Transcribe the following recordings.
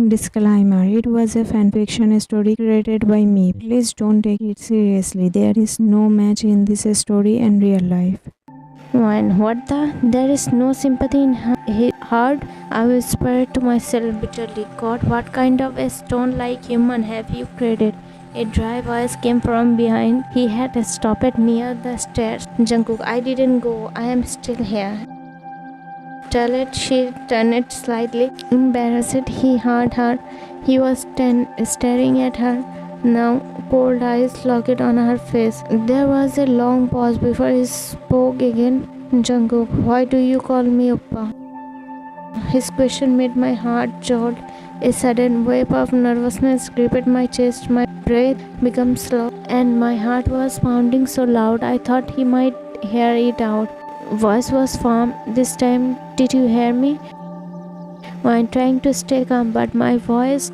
Disclaimer: it was a fanfiction story created by me. Please don't take it seriously. There is no match in this story and real life. When what the? There is no sympathy in his heart. I whispered to myself bitterly. God, what kind of a stone-like human have you created? A dry voice came from behind. He had stopped near the stairs. Jungkook, I didn't go. I am still here. Tell it. She turned slightly embarrassed. He heard her. He was staring at her. Now cold eyes locked on her face. There was a long pause before he spoke again. Jungkook, why do you call me Oppa? His question made my heart jolt. A sudden wave of nervousness gripped my chest. My breath became slow, and my heart was pounding so loud I thought he might hear it out. Voice was firm this time. Did you hear me? I'm trying to stay calm, but my voice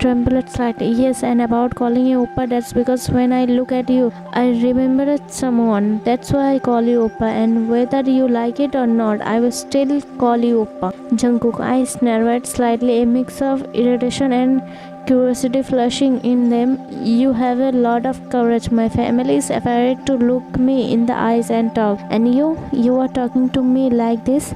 trembled slightly. Yes, and about calling you Oppa, that's because when I look at you, I remember someone. That's why I call you Oppa, and whether you like it or not, I will still call you Oppa. Jungkook eyes narrowed slightly, a mix of irritation and curiosity flushing in them. You have a lot of courage. My family is afraid to look me in the eyes and talk. And you are talking to me like this?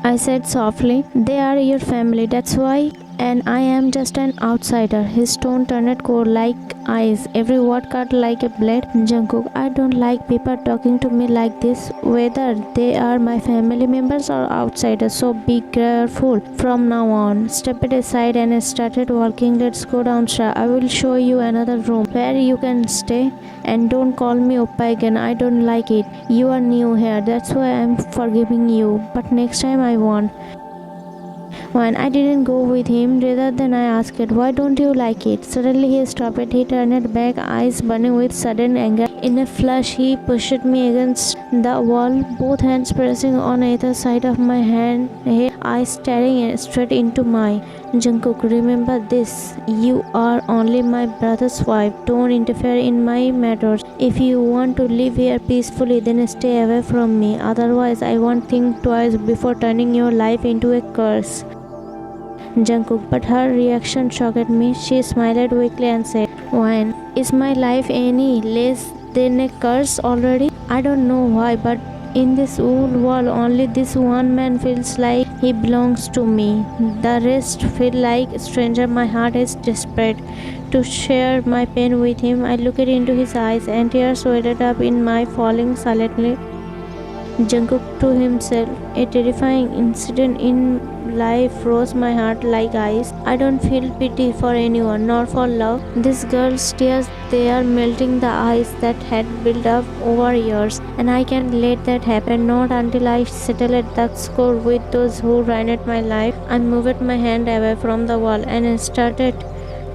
I said softly. They are your family, that's why, and I am just an outsider. His tone turned cold like ice, every word cut like a blade. Jungkook, I don't like people talking to me like this, whether they are my family members or outsiders, so be careful from now on. Stepped aside and started walking. Let's go downstairs. I will show you another room where you can stay. And don't call me Oppa again, I don't like it. You are new here, that's why I'm forgiving you. But next time I won't. When I didn't go with him, rather than I asked, why don't you like it? Suddenly he stopped. He turned back, eyes burning with sudden anger. In a flash, he pushed me against the wall, both hands pressing on either side of my hand, his eyes staring straight into mine. Jungkook, remember this. You are only my brother's wife. Don't interfere in my matters. If you want to live here peacefully, then stay away from me. Otherwise, I won't think twice before turning your life into a curse. Jungkook, but her reaction shocked me. She smiled weakly and said, when is my life any less than a curse already? I don't know why, but in this whole world, only this one man feels like he belongs to me. The rest feel like stranger. My heart is desperate to share my pain with him. I looked into his eyes and tears welled up in my falling silently. Jungkook to himself, a terrifying incident in life froze my heart like ice. I don't feel pity for anyone, nor for love. This girl's tears, they are melting the ice that had built up over years, and I can't let that happen, not until I settle the score with those who ruined my life. I moved my hand away from the wall and started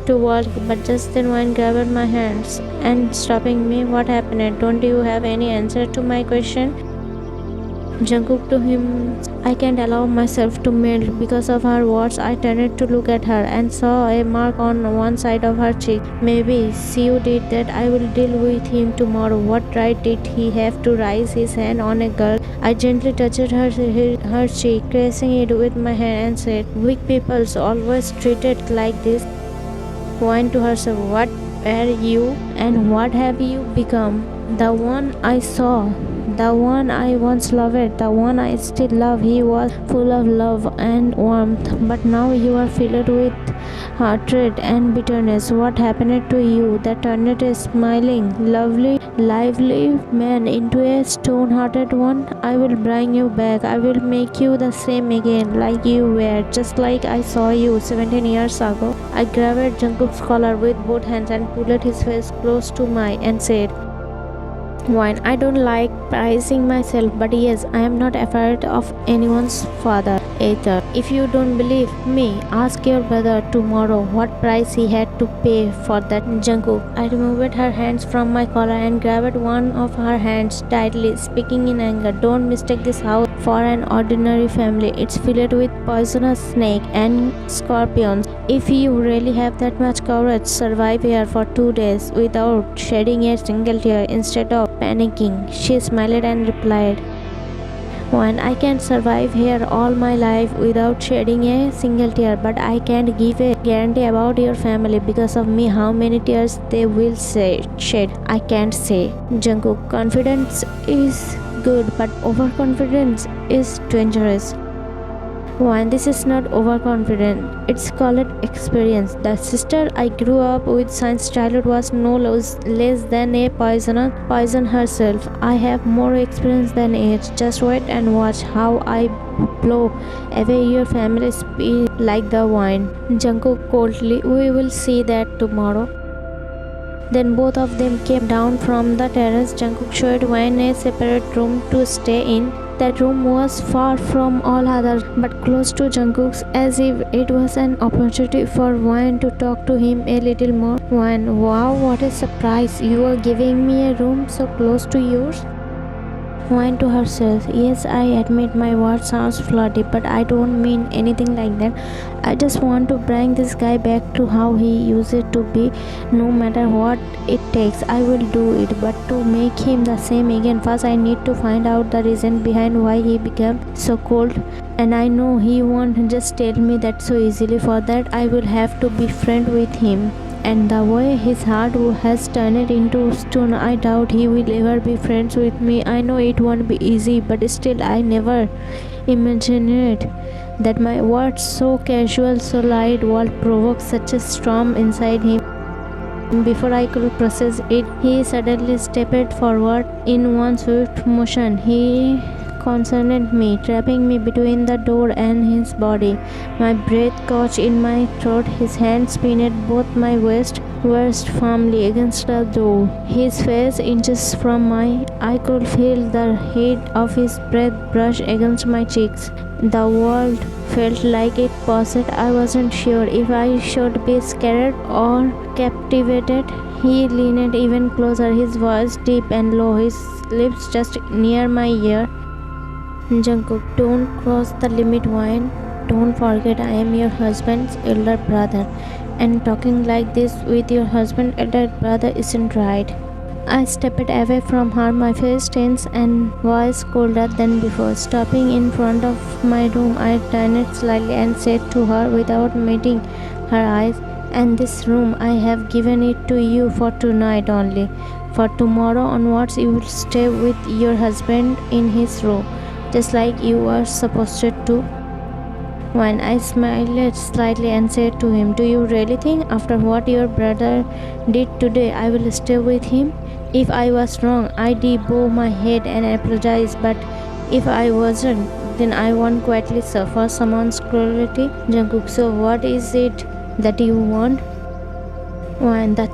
to walk, but just then one grabbed my hands and stopping me. What happened? Don't you have any answer to my question? Jungkook to him, I can't allow myself to melt because of her words. I turned to look at her and saw a mark on one side of her cheek. Maybe Siwoo did that. I will deal with him tomorrow. What right did he have to raise his hand on a girl? I gently touched her cheek, caressing it with my hand and said, weak people's always treated like this. Whined to herself, what are you and what have you become? The one I saw, the one I once loved, the one I still love. He was full of love and warmth, but now you are filled with hatred and bitterness. What happened to you that turned a smiling, lovely, lively man into a stone-hearted one? I will bring you back. I will make you the same again, like you were, just like I saw you 17 years ago. I grabbed Jungkook's collar with both hands and pulled his face close to mine and said, wine. I don't like praising myself, but yes, I am not afraid of anyone's father either. If you don't believe me, ask your brother tomorrow what price he had to pay for that. Jungkook, I removed her hands from my collar and grabbed one of her hands tightly, speaking in anger. Don't mistake this house for an ordinary family. It's filled with poisonous snakes and scorpions. If you really have that much courage, survive here for 2 days without shedding a single tear instead of panicking. She smiled and replied, When I can survive here all my life without shedding a single tear, but I can't give a guarantee about your family because of me how many tears they will shed. I can't say. Jungkook, confidence is good, but overconfidence is dangerous. One, this is not overconfident. It's called experience. The sister I grew up with since childhood was no less than a poison herself. I have more experience than age. Just wait and watch how I blow away your family speed like the wine. Jungkook coldly, we will see that tomorrow. Then both of them came down from the terrace. Jungkook showed Wayne a separate room to stay in. That room was far from all others, but close to Jungkook's, as if it was an opportunity for Wayne to talk to him a little more. Wayne, wow, what a surprise! You are giving me a room so close to yours? Wayne to herself, yes, I admit my word sounds flirty, but I don't mean anything like that. I just want to bring this guy back to how he used to be. No matter what it takes, I will do it. But to make him the same again, first I need to find out the reason behind why he became so cold. And I know he won't just tell me that so easily. For that, I will have to be friend with him. And the way his heart has turned into stone, I doubt he will ever be friends with me. I know it won't be easy, but still I never imagined that my words so casual, so light, would provoke such a storm inside him. Before I could process it, he suddenly stepped forward in one swift motion. He concerned me, trapping me between the door and his body. My breath caught in my throat. His hands pinned both my waist firmly against the door. His face inches from mine. I could feel the heat of his breath brush against my cheeks. The world felt like it paused. I wasn't sure if I should be scared or captivated. He leaned even closer, his voice deep and low, his lips just near my ear. Jungkook, don't cross the limit, Wayne. Don't forget I am your husband's elder brother, and talking like this with your husband's elder brother isn't right. I stepped away from her, my face tense and voice colder than before. Stopping in front of my room, I turned slightly and said to her without meeting her eyes, and this room, I have given it to you for tonight only. For tomorrow onwards, you will stay with your husband in his room, just like you were supposed to. When I smiled slightly and said to him, do you really think after what your brother did today, I will stay with him? If I was wrong, I did bow my head and apologize, but if I wasn't, then I won't quietly suffer someone's cruelty. Jungkook, so what is it that you want? And the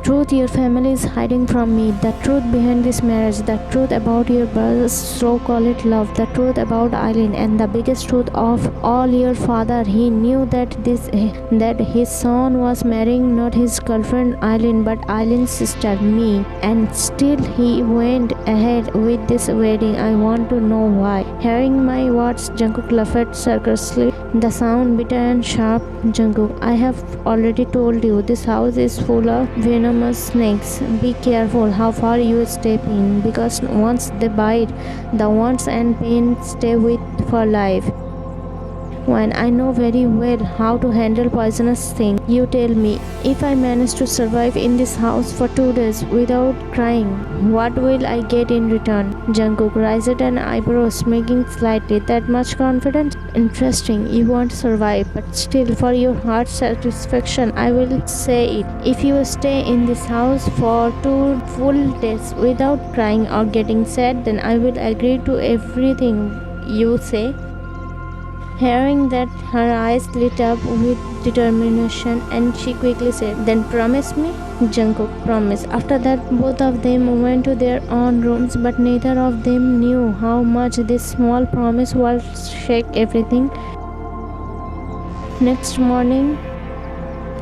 truth your family is hiding from me, the truth behind this marriage, the truth about your brother's so-called love, the truth about Eileen, and the biggest truth of all, your father. He knew that his son was marrying not his girlfriend Eileen, but Eileen's sister, me, and still he went ahead with this wedding. I want to know why. Hearing my words, Jungkook laughed circuitously, the sound bitter and sharp. Jungkook, I have already told you, this house is full of venomous snakes. Be careful how far you step in, because once they bite, the wounds and pain stay with for life. When I know very well how to handle poisonous things, you tell me, if I manage to survive in this house for 2 days without crying, what will I get in return? Jungkook raised an eyebrow, smirking slightly. That much confidence? Interesting. You won't survive, but still, for your heart's satisfaction, I will say it. If you stay in this house for 2 full days without crying or getting sad, then I will agree to everything you say. Hearing that, her eyes lit up with determination, and she quickly said, then promise me? Jungkook, promise. After that, both of them went to their own rooms, but neither of them knew how much this small promise would shake everything. Next morning,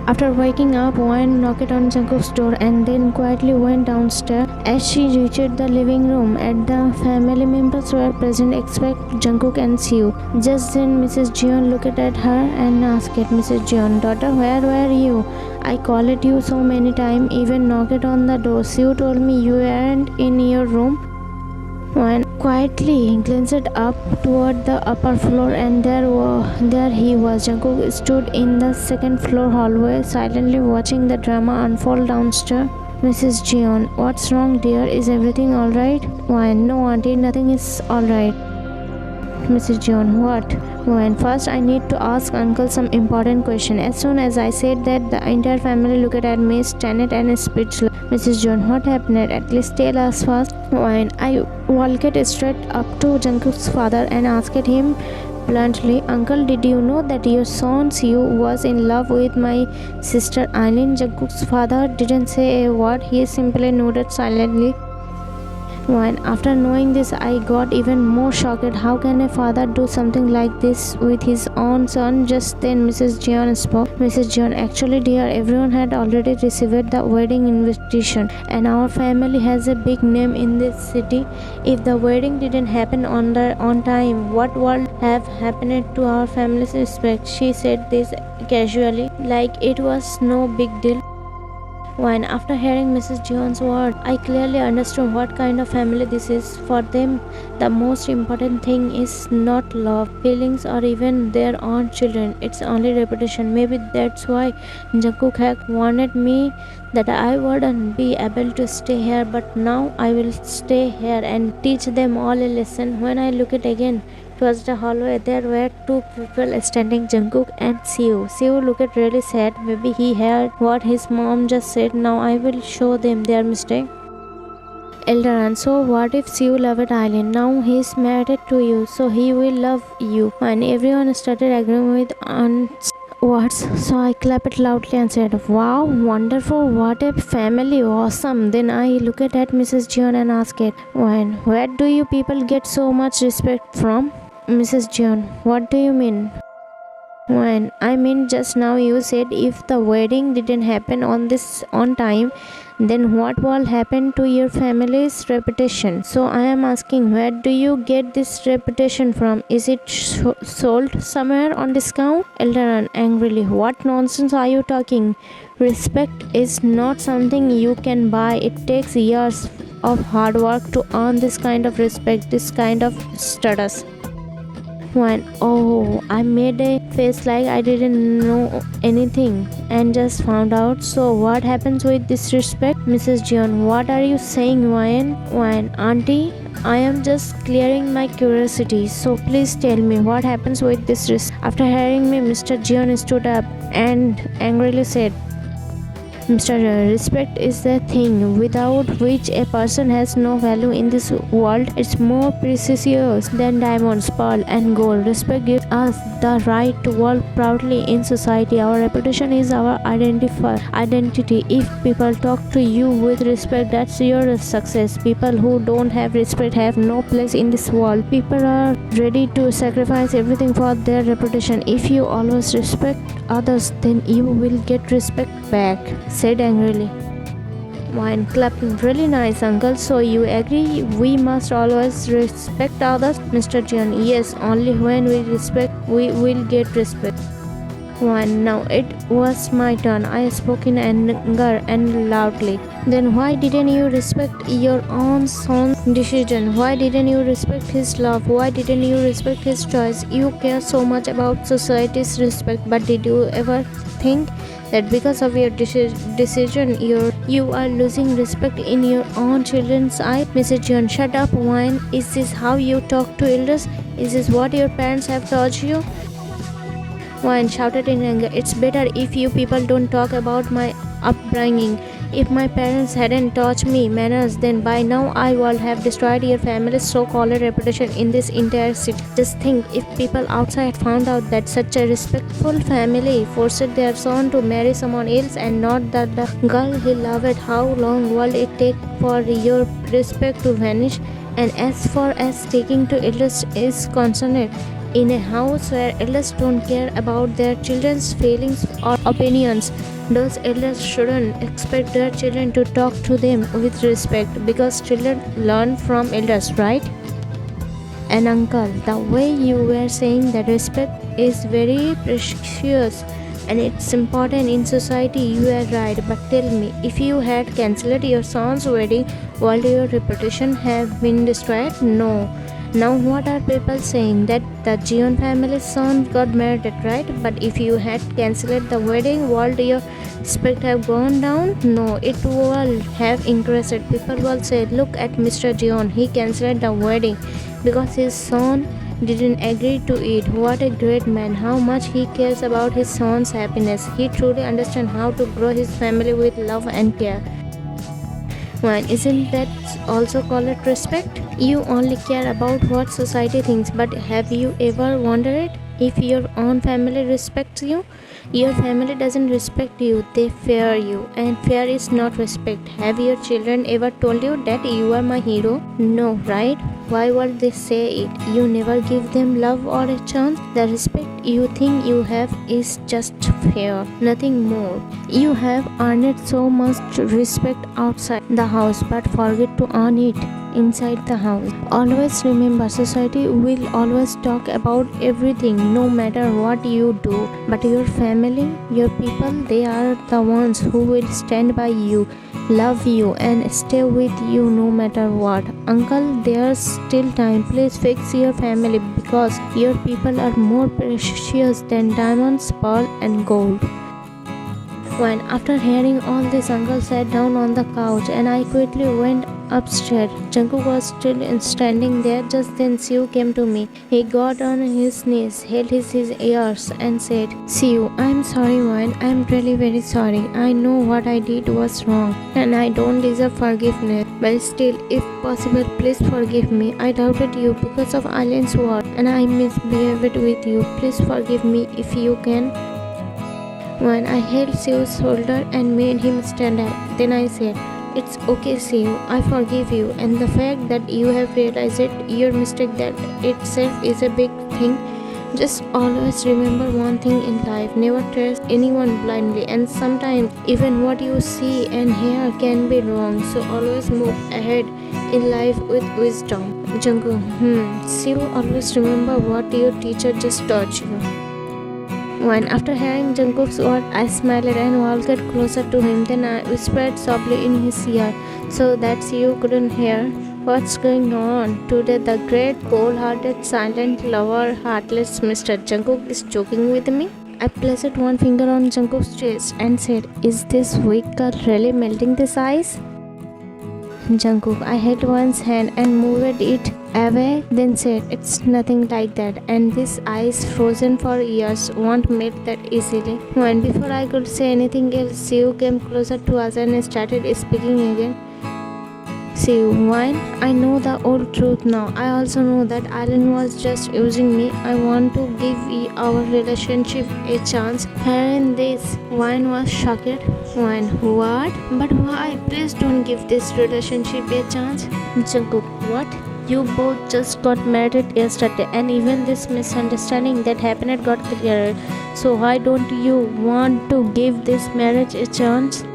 after waking up, Wayne knocked on Jungkook's door and then quietly went downstairs. As she reached the living room, the family members were present except Jungkook and Siwoo. Just then, Mrs. Jeon looked at her and asked, Mrs. Jeon, daughter, where were you? I called you so many times, even knocked on the door. Siwoo told me you weren't in your room. When quietly glanced up toward the upper floor, and there he was. Jungkook stood in the second floor hallway, silently watching the drama unfold downstairs. Mrs. Jeon, what's wrong, dear? Is everything alright? Why, no, auntie, nothing is alright. Mrs. John, what? When first I need to ask uncle some important question. As soon as I said that, the entire family looked at me, stunned and speechless. Mrs. John, what happened? At least tell us first. When I walked straight up to Jungkook's father and asked him bluntly, Uncle, did you know that your son Siwoo was in love with my sister Eileen? Jungkook's father didn't say a word. He simply nodded silently. When after knowing this, I got even more shocked. How can a father do something like this with his own son? Just then Mrs. Jeon spoke. Mrs. Jeon, actually dear, everyone had already received the wedding invitation and our family has a big name in this city. If the wedding didn't happen on time, what would have happened to our family's respect? She said this casually, like it was no big deal. When after hearing Mrs. Jeon's word, I clearly understood what kind of family this is. For them, the most important thing is not love, feelings, or even their own children. It's only reputation. Maybe that's why Jungkook had warned me that I wouldn't be able to stay here, but now I will stay here and teach them all a lesson. When I looked again towards the hallway, there were two people standing, Jungkook and Siwoo. Siwoo looked really sad. Maybe he heard what his mom just said. Now I will show them their mistake. Eldaran, so what if Siwoo loved Eileen? Now he is married to you, so he will love you. And everyone started agreeing with Aunt's words, so I clapped loudly and said, wow, wonderful, what a family, awesome. Then I looked at Mrs. Jeon and asked, where do you people get so much respect from? Mrs. Jeon, what do you mean? When I mean just now you said if the wedding didn't happen on time, then what will happen to your family's reputation? So I am asking, where do you get this reputation from? Is it sold somewhere on discount? Eldaran angrily, what nonsense are you talking? Respect is not something you can buy. It takes years of hard work to earn this kind of respect, this kind of status. I made a face like I didn't know anything and just found out. So what happens with disrespect? Mrs. Jeon, what are you saying, Wayne? Auntie, I am just clearing my curiosity, so please tell me what happens with this. After hearing me, Mr. Jeon stood up and angrily said, Mr. Respect is the thing without which a person has no value in this world. It's more precious than diamonds, pearl, and gold. Respect gives us the right to walk proudly in society. Our reputation is our identity. If people talk to you with respect, that's your success. People who don't have respect have no place in this world. People are ready to sacrifice everything for their reputation. If you always respect others, then you will get respect back, said angrily. Wine clapping, really nice, uncle. So you agree we must always respect others? Mr. John, yes, only when we respect, we will get respect. Wine, now it was my turn. I spoke in anger and loudly. Then why didn't you respect your own son's decision? Why didn't you respect his love? Why didn't you respect his choice? You care so much about society's respect, but did you ever think that because of your decision you are losing respect in your own children's eyes? Mrs. John, shut up, Wine. Is this how you talk to elders? Is this what your parents have taught you? Wine shouted in anger, it's better if you people don't talk about my upbringing. If my parents hadn't taught me manners, then by now I would have destroyed your family's so-called reputation in this entire city. Just think, if people outside found out that such a respectful family forced their son to marry someone else and not the girl he loved, how long will it take for your respect to vanish? And as far as taking to elders is concerned, in a house where elders don't care about their children's feelings or opinions, those elders shouldn't expect their children to talk to them with respect, because children learn from elders, right? And uncle, the way you were saying that respect is very precious and it's important in society. You are right, but tell me, if you had cancelled your son's wedding, would your reputation have been destroyed? No. Now what are people saying? That the Jeon family's son got married, right? But if you had cancelled the wedding, would your respect have gone down? No, it will have increased. People will say, look at Mr. Jeon, he cancelled the wedding because his son didn't agree to it. What a great man, how much he cares about his son's happiness. He truly understands how to grow his family with love and care. One, isn't that also called respect? You only care about what society thinks, but have you ever wondered if your own family respects you? Your family doesn't respect you, they fear you, and fear is not respect. Have your children ever told you that you are my hero? No, right? Why would they say it? You never give them love or a chance. The respect you think you have is just fear, nothing more. You have earned so much respect outside the house, but forget to earn it inside the house. Always remember, society will always talk about everything, no matter what you do. But your family, your people, they are the ones who will stand by you, love you, and stay with you no matter what. Uncle, there's still time. Please fix your family because your people are more precious than diamonds, pearl, and gold. When after hearing all this, uncle sat down on the couch and I quickly went upstairs. Jungkook was still standing there. Just then Siwoo came to me. He got on his knees, held his ears and said, Siwoo, I'm sorry Wine. I'm really very sorry. I know what I did was wrong and I don't deserve forgiveness. But still, if possible, please forgive me. I doubted you because of Alien's word and I misbehaved with you. Please forgive me if you can. When I held Siwoo's shoulder and made him stand up, then I said, it's okay Siwoo, I forgive you, and the fact that you have realized your mistake, that itself is a big thing. Just always remember one thing in life, never trust anyone blindly, and sometimes even what you see and hear can be wrong, so always move ahead in life with wisdom. Jungkook, Siwoo, always remember what your teacher just taught you. When after hearing Jungkook's word, I smiled and walked closer to him. Then I whispered softly in his ear so that Siwoo couldn't hear. What's going on? Today the great, cold-hearted, silent lover, heartless Mr. Jungkook is joking with me? I placed one finger on Jungkook's chest and said, is this weak girl really melting this ice? Jungkook, I held one's hand and moved it away, then said, it's nothing like that, and this ice frozen for years won't melt that easily. When before I could say anything else, Siwoo came closer to us and started speaking again. Siwoo, Wine, I know the old truth now. I also know that Alan was just using me. I want to give our relationship a chance. Hearing this, Wine was shocked. Wine, what? But why? Please don't give this relationship a chance. Jungkook, what? You both just got married yesterday, and even this misunderstanding that happened got cleared. So why don't you want to give this marriage a chance?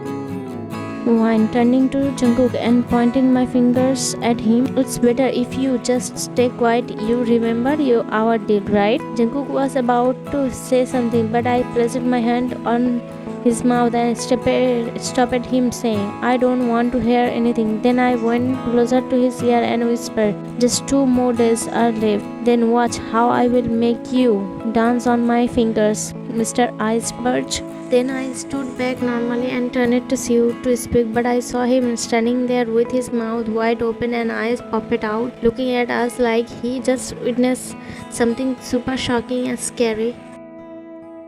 Wine, turning to Jungkook and pointing my fingers at him, it's better if you just stay quiet. You remember our deal, right? Jungkook was about to say something, but I placed my hand on his mouth and stopped him, saying, I don't want to hear anything. Then I went closer to his ear and whispered, just 2 more days are left. Then watch how I will make you dance on my fingers, Mr. Iceberg. Then I stood back normally and turned to Siwoo to speak, but I saw him standing there with his mouth wide open and eyes popped out, looking at us like he just witnessed something super shocking and scary.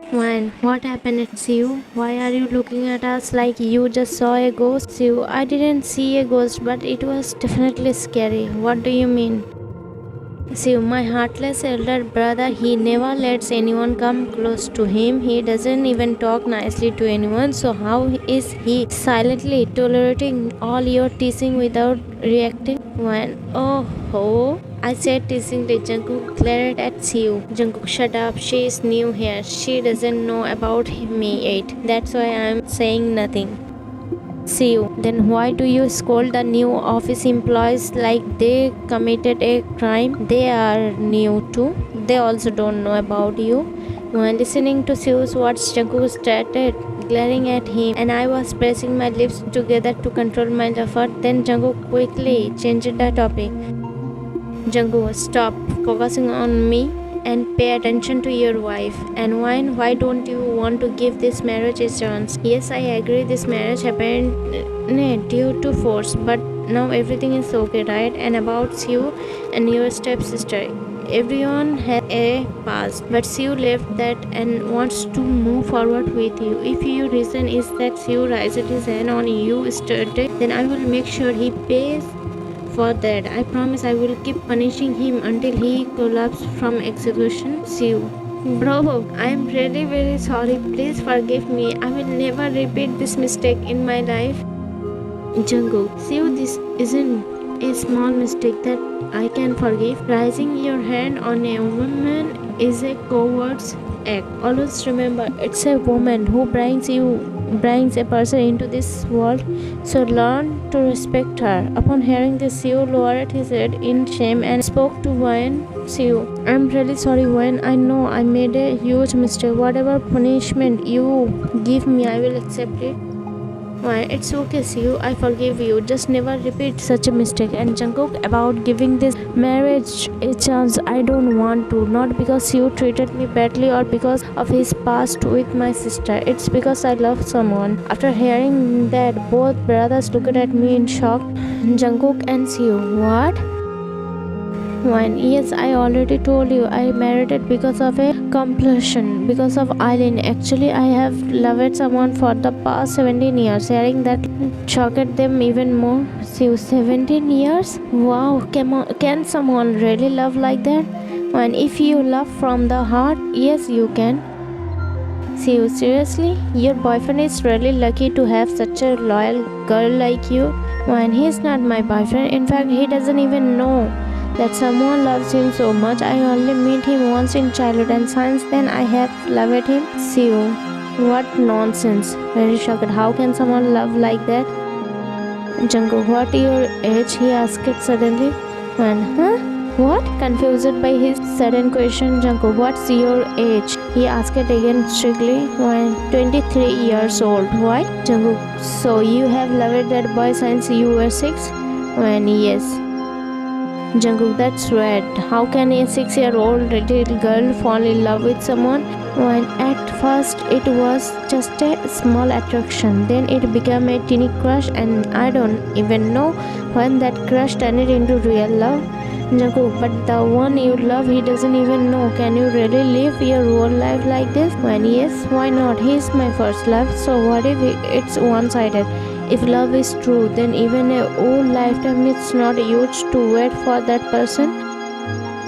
When? What happened, Siwoo? Why are you looking at us like you just saw a ghost? Siwoo, I didn't see a ghost, but it was definitely scary. What do you mean? Siwoo, my heartless elder brother, he never lets anyone come close to him. He doesn't even talk nicely to anyone. So how is he silently tolerating all your teasing without reacting? When? Oh, I said teasingly. Jungkook glared at Siwoo. Jungkook, shut up. She is new here. She doesn't know about me yet. That's why I'm saying nothing. Siwoo, then why do you scold the new office employees like they committed a crime? They are new too. They also don't know about you. While listening to Siwoo's words, Jungkook started glaring at him, and I was pressing my lips together to control my laughter. Then Jungkook quickly changed the topic. Jungkook, stop focusing on me and pay attention to your wife. And why don't you want to give this marriage a chance? Yes, I agree this marriage happened due to force, but now everything is okay, right? And about you and your stepsister. Everyone has a past, but Siwoo left that and wants to move forward with you. If your reason is that Siwoo raised his hand on you yesterday, then I will make sure he pays for that. I promise I will keep punishing him until he collapses from execution. Siwoo. Bro, I am really very sorry. Please forgive me. I will never repeat this mistake in my life. Jungkook, Siwoo, this isn't a small mistake that I can forgive. Raising your hand on a woman is a coward's act. Always remember, it's a woman who brings a person into this world, so learn to respect her. Upon hearing this, Siwoo lowered his head in shame and spoke to Wayne. Siwoo, I'm really sorry, Wayne. I know I made a huge mistake. Whatever punishment you give me, I will accept it. Why, it's okay, Siwoo. I forgive you. Just never repeat such a mistake. And Jungkook, about giving this marriage a chance, I don't want to. Not because Siwoo treated me badly or because of his past with my sister. It's because I love someone. After hearing that, both brothers looked at me in shock. Jungkook and Siwoo, what? One, yes, I already told you I married it because of a compulsion, because of Eileen. Actually, I have loved someone for the past 17 years. Hearing that shocked them even more. See, 17 years? Wow, can someone really love like that? And if you love from the heart, yes, you can. See, seriously? Your boyfriend is really lucky to have such a loyal girl like you. And he's not my boyfriend. In fact, he doesn't even know that someone loves him so much. I only met him once in childhood, and since then I have loved him. Siwoo, what nonsense. Very shocked. How can someone love like that? Jungkook, what your age? He asked suddenly. Huh? What? Confused by his sudden question, Jungkook, what's your age? He asked again strictly. 23 years old. Why? Jungkook, so you have loved that boy since you were 6? Yes. Jungkook, that's weird. How can a 6-year-old little girl fall in love with someone? When at first it was just a small attraction, then it became a teeny crush, and I don't even know when that crush turned into real love. Jungkook, but the one you love, he doesn't even know. Can you really live your whole life like this? Yes, why not? He's my first love, so what if it's one-sided? If love is true, then even a whole lifetime is not huge to wait for that person.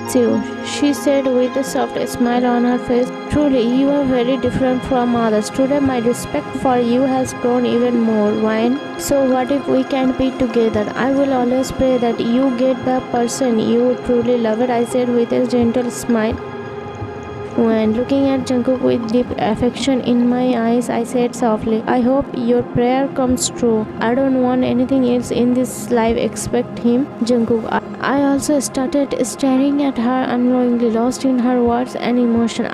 Siwoo, she said with a soft smile on her face. Truly, you are very different from others. Today, my respect for you has grown even more. Wine. So what if we can't be together? I will always pray that you get the person you truly love, I said with a gentle smile. When looking at Jungkook with deep affection in my eyes, I said softly, I hope your prayer comes true. I don't want anything else in this life except him. Jungkook, I also started staring at her unknowingly, lost in her words and emotion.